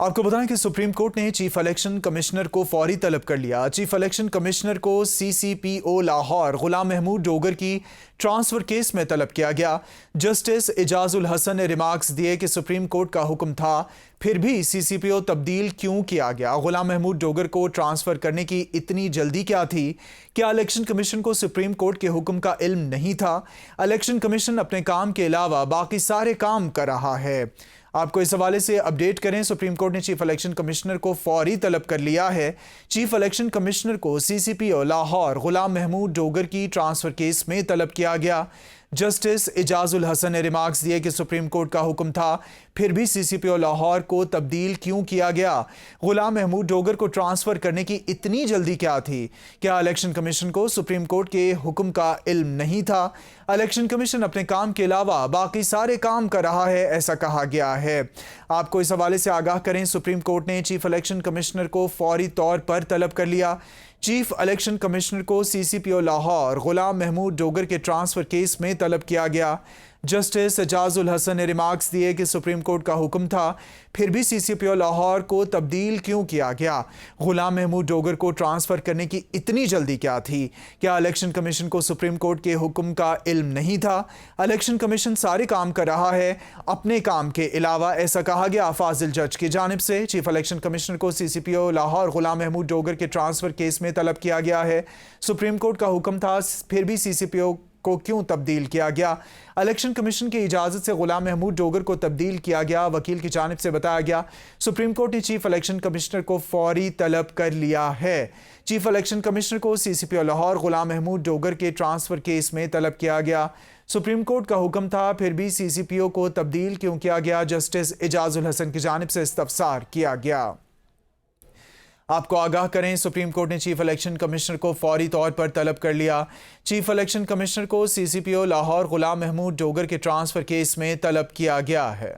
आपको बताएं कि सुप्रीम कोर्ट ने चीफ इलेक्शन कमिश्नर को फौरी तलब कर लिया। चीफ इलेक्शन कमिश्नर को सीसीपीओ लाहौर गुलाम महमूद डोगर की ट्रांसफर केस में तलब किया गया। जस्टिस एजाजुल हसन ने रिमार्क्स दिए कि सुप्रीम कोर्ट का हुक्म था, फिर भी सीसीपीओ तब्दील क्यों किया गया। गुलाम महमूद डोगर को ट्रांसफर करने की इतनी जल्दी क्या थी? क्या इलेक्शन कमीशन को सुप्रीम कोर्ट के हुक्म का इल्म नहीं था? इलेक्शन कमीशन अपने काम के अलावा बाकी सारे काम कर रहा है। आपको इस हवाले से अपडेट करें। सुप्रीम कोर्ट ने चीफ इलेक्शन कमिश्नर को फौरी तलब कर लिया है। चीफ इलेक्शन कमिश्नर को सीसीपीओ लाहौर गुलाम महमूद डोगर की ट्रांसफर केस में तलब किया गया। जस्टिस एजाजुल हसन ने रिमार्क्स दिए कि सुप्रीम कोर्ट का हुक्म था, फिर भी सीसीपीओ लाहौर को तब्दील क्यों किया गया। गुलाम महमूद डोगर को ट्रांसफर करने की इतनी जल्दी क्या थी? क्या इलेक्शन कमीशन को सुप्रीम कोर्ट के हुक्म का इल्म नहीं था? इलेक्शन कमीशन अपने काम के अलावा बाकी सारे काम कर रहा है, ऐसा कहा गया है। आपको इस हवाले से आगाह करें। सुप्रीम कोर्ट ने चीफ इलेक्शन कमिश्नर को फौरी तौर पर तलब कर लिया। चीफ इलेक्शन कमिश्नर को सीसीपीओ लाहौर गुलाम महमूद डोगर के ट्रांसफर केस में तलब किया गया। जस्टिस एजाजुल हसन ने रिमार्क्स दिए कि सुप्रीम कोर्ट का हुक्म था, फिर भी सीसीपीओ लाहौर को तब्दील क्यों किया गया। गुलाम महमूद डोगर को ट्रांसफर करने की इतनी जल्दी क्या थी? क्या इलेक्शन कमीशन को सुप्रीम कोर्ट के हुक्म का इल्म नहीं था? इलेक्शन कमीशन सारे काम कर रहा है अपने काम के अलावा, ऐसा कहा गया फाजिल जज की जानिब से। चीफ इलेक्शन कमिश्नर को सीसीपीओ लाहौर गुलाम महमूद डोगर के ट्रांसफर केस में तलब किया गया है। सुप्रीम कोर्ट का हुक्म था, फिर भी सीसीपीओ को क्यों तब्दील किया गया? इलेक्शन कमीशन की इजाजत से गुलाम महमूद डोगर को तब्दील किया गया। वकील की जानिब से बताया गया, सुप्रीम कोर्ट ने चीफ इलेक्शन कमिश्नर को फौरी तलब कर लिया है। चीफ इलेक्शन कमिश्नर को सीसीपीओ लाहौर गुलाम महमूद डोगर के ट्रांसफर केस में तलब किया गया। सुप्रीम कोर्ट का हुक्म था, फिर भी सीसीपीओ को तब्दील क्यों किया गया? जस्टिस एजाजुल हसन की जानिब से इस्तफसार किया गया। आपको आगाह करें, सुप्रीम कोर्ट ने चीफ इलेक्शन कमिश्नर को फौरी तौर पर तलब कर लिया। चीफ इलेक्शन कमिश्नर को सीसीपीओ लाहौर गुलाम महमूद डोगर के ट्रांसफर केस में तलब किया गया है।